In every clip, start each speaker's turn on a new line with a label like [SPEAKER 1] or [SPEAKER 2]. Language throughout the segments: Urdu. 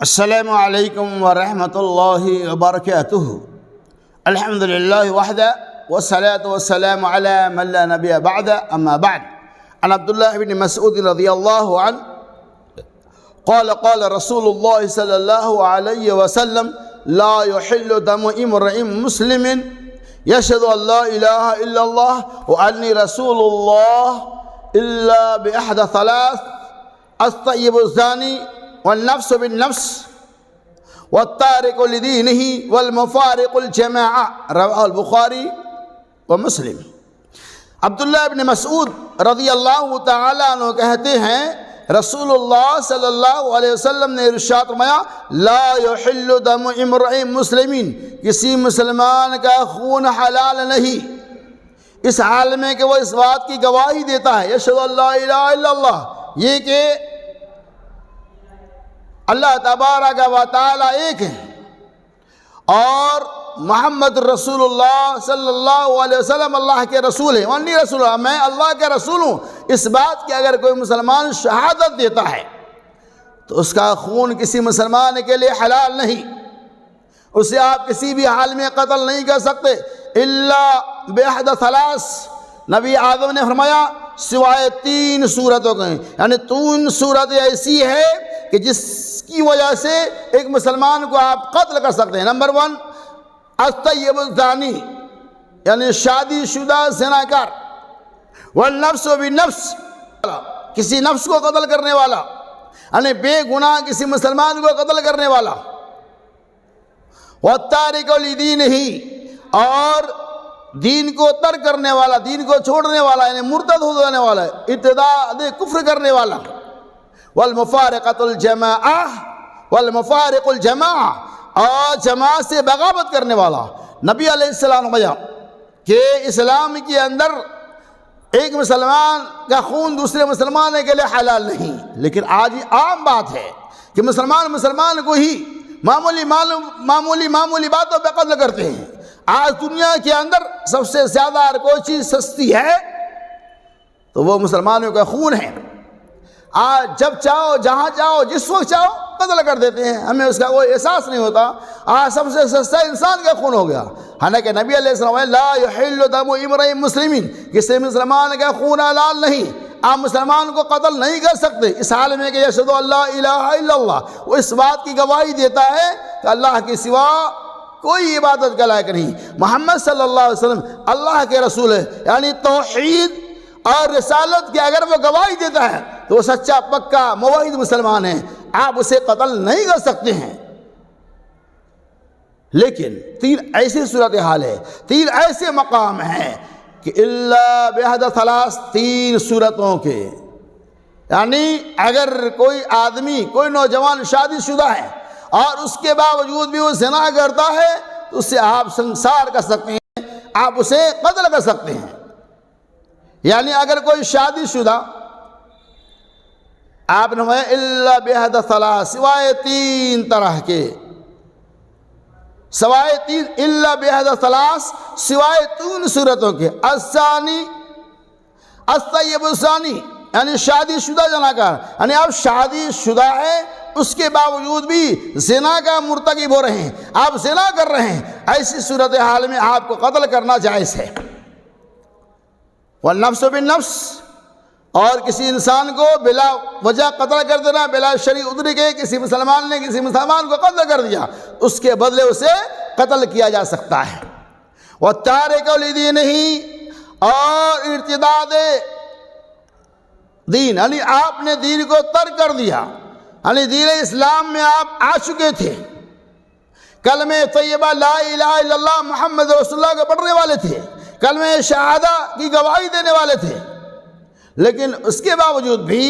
[SPEAKER 1] السلام علیکم ورحمۃ اللہ وبرکاتہ۔ الحمد للہ وحدہ والصلاة والسلام علی من لا نبی بعد اما بعد۔ عن عبداللہ بن مسعود رضی اللہ عنہ قال قال رسول اللہ صلی اللہ علیہ وسلم لا يحل دم امرئ مسلم يشهد ان لا اله الا الله وانی رسول اللہ الا باحد ثلاث: الطیب الزانی والنفس بالنفس والتارک لدینہ والمفارق الجماعہ۔ رواہ البخاری و مسلم۔ عبداللہ بن مسعود رضی اللہ تعالیٰ عنہ کہتے ہیں رسول اللہ صلی اللہ علیہ وسلم نے ارشاد فرمایا لا يحل دم امرئ مسلمین، کسی مسلمان کا خون حلال نہیں، اس حال میں کہ وہ اس بات کی گواہی دیتا ہے یشہد ان لا الہ الا اللہ، یہ کہ اللہ تبارک و تعالیٰ ایک ہے اور محمد رسول اللہ صلی اللہ علیہ وسلم اللہ کے رسول ہیں، وانی رسول اللہ، میں اللہ کے رسول ہوں، اس بات کی اگر کوئی مسلمان شہادت دیتا ہے تو اس کا خون کسی مسلمان کے لیے حلال نہیں، اسے آپ کسی بھی حال میں قتل نہیں کر سکتے الا باحد ثلاث۔ نبی آدم نے فرمایا سوائے تین صورتوں کے، یعنی تین صورتیں ایسی ہے کہ جس کی وجہ سے ایک مسلمان کو آپ قتل کر سکتے ہیں۔ نمبر 1 الطیب الزانی، یعنی شادی شدہ زناکار، والنفس بالنفس، کسی نفس کو قتل کرنے والا، یعنی بے گناہ کسی مسلمان کو قتل کرنے والا، والتارک لدینہ، اور دین کو ترک کرنے والا، دین کو چھوڑنے والا، یعنی مرتد ہو جانے والا، ارتداد کفر کرنے والا، والمفارقۃ الجماعہ، والمفارق الجماعہ، اور جماعت سے بغاوت کرنے والا۔ نبی علیہ السلام نے بیان کہ اسلام کے اندر ایک مسلمان کا خون دوسرے مسلمان کے لیے حلال نہیں، لیکن آج یہ عام بات ہے کہ مسلمان کو ہی معمولی باتوں پہ قتل کرتے ہیں۔ آج دنیا کے اندر سب سے زیادہ اگر کوئی چیز سستی ہے تو وہ مسلمانوں کا خون ہے۔ آج جب چاہو، جہاں چاہو، جس وقت چاہو قتل کر دیتے ہیں، ہمیں اس کا کوئی احساس نہیں ہوتا۔ آج سب سے سستا انسان کا خون ہو گیا، حالانکہ نبی علیہ السلام لا يحل دم امرئ مسلمین، کسی مسلمان کا خون حلال نہیں، آپ مسلمان کو قتل نہیں کر سکتے اس حال میں کہ یشہد ان لا الہ الا اللہ، وہ اس بات کی گواہی دیتا ہے کہ اللہ کے سوا کوئی عبادت کا لائق نہیں، محمد صلی اللہ علیہ وسلم اللہ کے رسول ہے، یعنی توحید اور رسالت کی اگر وہ گواہی دیتا ہے تو وہ سچا پکا موحد مسلمان ہے، آپ اسے قتل نہیں کر سکتے ہیں۔ لیکن تین ایسی صورتحال ہے، تین ایسے مقام ہیں کہ الا باحد ثلاث، تین صورتوں کے، یعنی اگر کوئی آدمی، کوئی نوجوان شادی شدہ ہے اور اس کے باوجود بھی وہ زنا کرتا ہے تو اس سے آپ سنسار کر سکتے ہیں، آپ اسے قتل کر سکتے ہیں۔ یعنی اگر کوئی شادی شدہ، آپ نے فرمایا الا باحد ثلاث، سوائے تین طرح کے، سوائے تین، الا باحد ثلاث، سوائے تین صورتوں کے: الزانی، الطیب الزانی، یعنی شادی شدہ زناکار، یعنی آپ شادی شدہ ہے اس کے باوجود بھی زنا کا مرتکب ہو رہے ہیں، آپ زنا کر رہے ہیں، ایسی صورتحال میں آپ کو قتل کرنا جائز ہے۔ والنفس بالنفس، اور کسی انسان کو بلا وجہ قتل کر دینا، بلا شرعی عذر کے کسی مسلمان نے کسی مسلمان کو قتل کر دیا، اس کے بدلے اسے قتل کیا جا سکتا ہے۔ والتارک لدینہ، اور ارتداد دین، یعنی آپ نے دین کو ترک کر دیا، یعنی دین اسلام میں آپ آ چکے تھے، کلمہ طیبہ لا الہ الا اللہ محمد رسول اللہ کو پڑھنے والے تھے، کلمہ شہادہ کی گواہی دینے والے تھے، لیکن اس کے باوجود بھی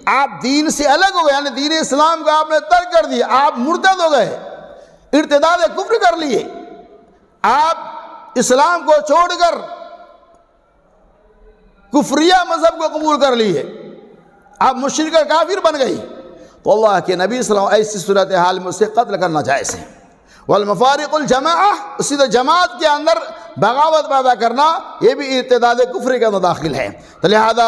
[SPEAKER 1] آپ دین سے الگ ہو گئے، یعنی دین اسلام کو آپ نے ترک کر دیا، آپ مرتد ہو گئے، ارتداد کفر کر لیے، آپ اسلام کو چھوڑ کر کفریہ مذہب کو قبول کر لیے، آپ مشرک اور کافر بن گئی، تو اللہ کے نبی صلی اللہ علیہ وسلم ایسی صورتحال میں اسے قتل کرنا جائز ہے۔ والمفارق الجماعہ، اسی طرح جماعت کے اندر بغاوت پیدا کرنا، یہ بھی ارتداد کفر کے اندر داخل ہے، تو لہذا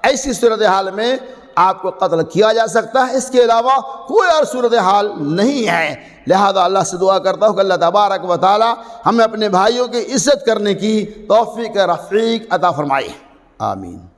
[SPEAKER 1] ایسی صورتحال میں آپ کو قتل کیا جا سکتا ہے، اس کے علاوہ کوئی اور صورتحال نہیں ہے۔ لہذا اللہ سے دعا کرتا ہوں کہ اللہ تبارک و تعالی ہمیں اپنے بھائیوں کی عزت کرنے کی توفیق رفیق عطا فرمائے، آمین۔